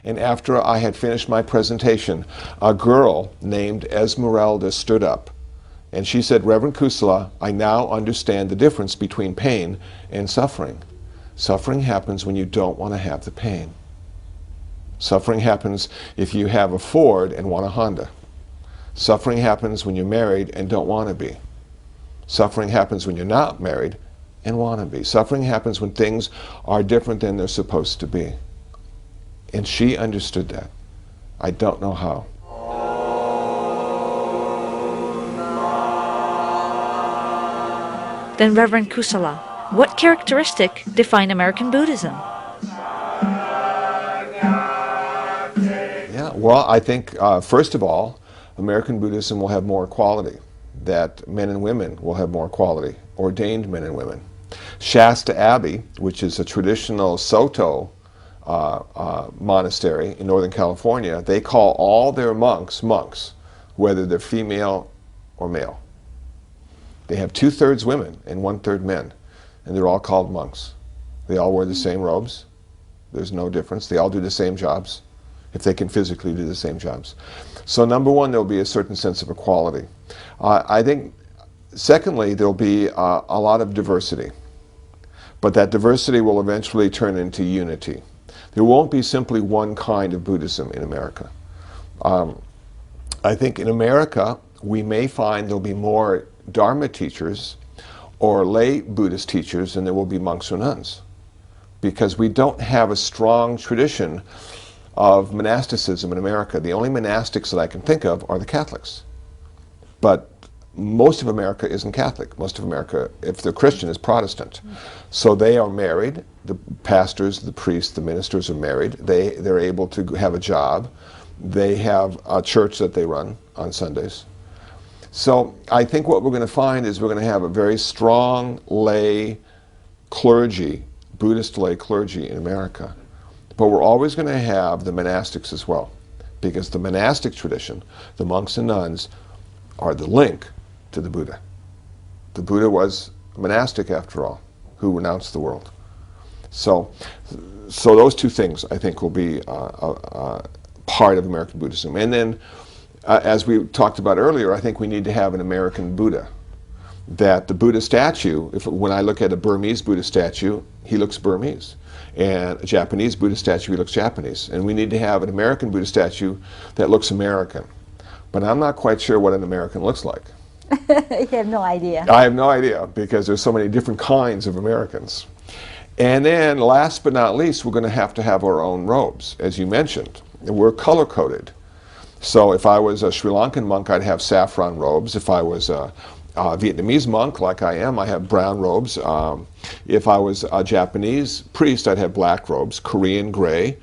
And after I had finished my presentation, a girl named Esmeralda stood up. And she said, Reverend Kusala, I now understand the difference between pain and suffering. Suffering happens when you don't want to have the pain. Suffering happens if you have a Ford and want a Honda. Suffering happens when you're married and don't want to be. Suffering happens when you're not married and want to be. Suffering happens when things are different than they're supposed to be. And she understood that. I don't know how. Then Reverend Kusala, what characteristic define American Buddhism? Yeah, well, I think, first of all, American Buddhism will have more equality, that men and women will have more equality, ordained men and women. Shasta Abbey, which is a traditional Soto monastery in Northern California, they call all their monks, monks, whether they're female or male. They have 2/3 women and 1/3 men, and they're all called monks. They all wear the same robes. There's no difference. They all do the same jobs, if they can physically do the same jobs. So number one, there'll be a certain sense of equality. I think, secondly, there'll be a lot of diversity. But that diversity will eventually turn into unity. There won't be simply one kind of Buddhism in America. I think in America, we may find there'll be more Dharma teachers or lay Buddhist teachers than there will be monks or nuns, because we don't have a strong tradition of monasticism in America. The only monastics that I can think of are the Catholics. But most of America isn't Catholic. Most of America, if they're Christian, is Protestant. So they are married. The pastors, the priests, the ministers are married. They're able to have a job. They have a church that they run on Sundays. So I think what we're going to find is we're going to have a very strong lay clergy, Buddhist lay clergy in America. But we're always going to have the monastics as well, because the monastic tradition, the monks and nuns, are the link to the Buddha. The Buddha was a monastic, after all, who renounced the world. So those two things, I think, will be part of American Buddhism. And then, as we talked about earlier, I think we need to have an American Buddha. That the Buddha statue, when I look at a Burmese Buddha statue, he looks Burmese. And a Japanese Buddha statue, he looks Japanese. And we need to have an American Buddha statue that looks American. But I'm not quite sure what an American looks like. You have no idea. I have no idea, because there's so many different kinds of Americans. And then, last but not least, we're going to have our own robes, as you mentioned. We're color-coded. So if I was a Sri Lankan monk, I'd have saffron robes. If I was a Vietnamese monk, like I am, I have brown robes. If I was a Japanese priest, I'd have black robes. Korean, gray.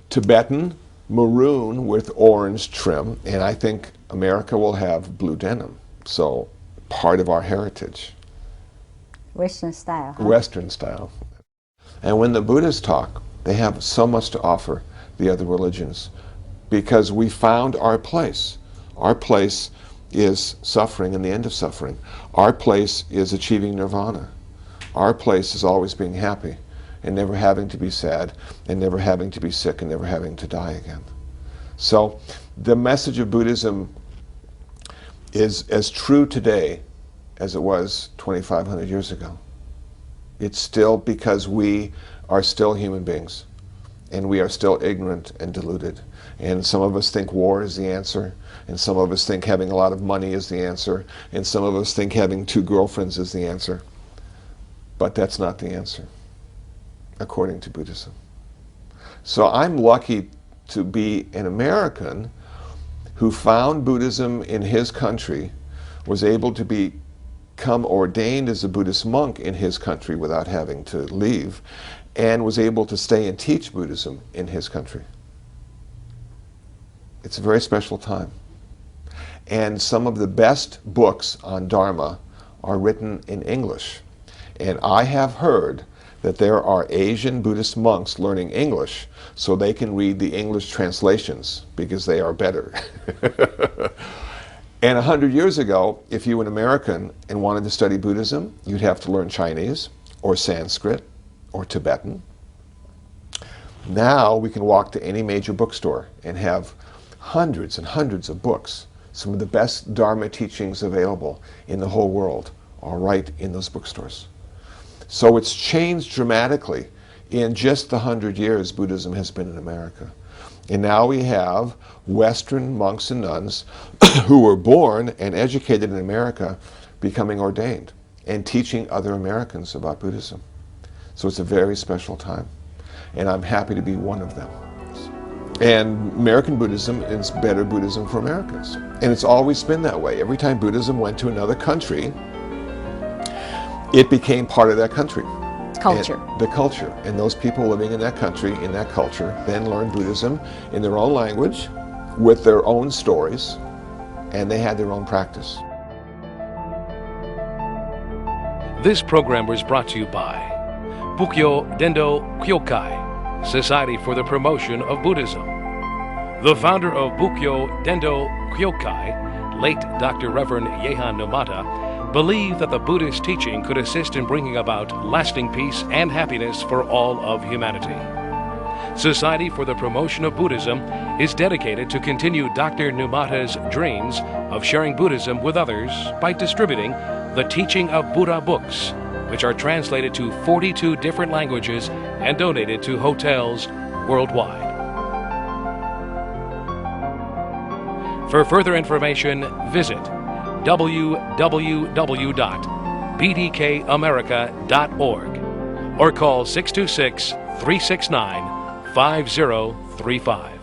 Tibetan, maroon with orange trim. And I think America will have blue denim. So part of our heritage. Western style. Huh? Western style. And when the Buddhists talk, they have so much to offer the other religions, because we found our place. Our place is suffering and the end of suffering. Our place is achieving nirvana. Our place is always being happy and never having to be sad and never having to be sick and never having to die again. So the message of Buddhism is as true today as it was 2,500 years ago. It's still, because we are still human beings and we are still ignorant and deluded. And some of us think war is the answer, and some of us think having a lot of money is the answer, and some of us think having 2 girlfriends is the answer. But that's not the answer, according to Buddhism. So I'm lucky to be an American who found Buddhism in his country, was able to become ordained as a Buddhist monk in his country without having to leave, and was able to stay and teach Buddhism in his country. It's a very special time. And some of the best books on Dharma are written in English. And I have heard that there are Asian Buddhist monks learning English so they can read the English translations, because they are better. And 100 years ago, if you were an American and wanted to study Buddhism, you'd have to learn Chinese or Sanskrit or Tibetan. Now we can walk to any major bookstore and have hundreds and hundreds of books. Some of the best Dharma teachings available in the whole world are right in those bookstores. So it's changed dramatically. In just the 100 years Buddhism has been in America. And now we have Western monks and nuns who were born and educated in America becoming ordained and teaching other Americans about Buddhism. So it's a very special time. And I'm happy to be one of them. And American Buddhism is better Buddhism for Americans. And it's always been that way. Every time Buddhism went to another country, it became part of that country. Culture. And the culture. And those people living in that country, in that culture, then learned Buddhism in their own language, with their own stories, and they had their own practice. This program was brought to you by Bukyo Dendo Kyokai, Society for the Promotion of Buddhism. The founder of Bukyo Dendo Kyokai, late Dr. Reverend Yehan Numata, believed that the Buddhist teaching could assist in bringing about lasting peace and happiness for all of humanity. Society for the Promotion of Buddhism is dedicated to continue Dr. Numata's dreams of sharing Buddhism with others by distributing the Teaching of Buddha books, which are translated to 42 different languages and donated to hotels worldwide. For further information, visit www.bdkamerica.org or call 626-369-5035.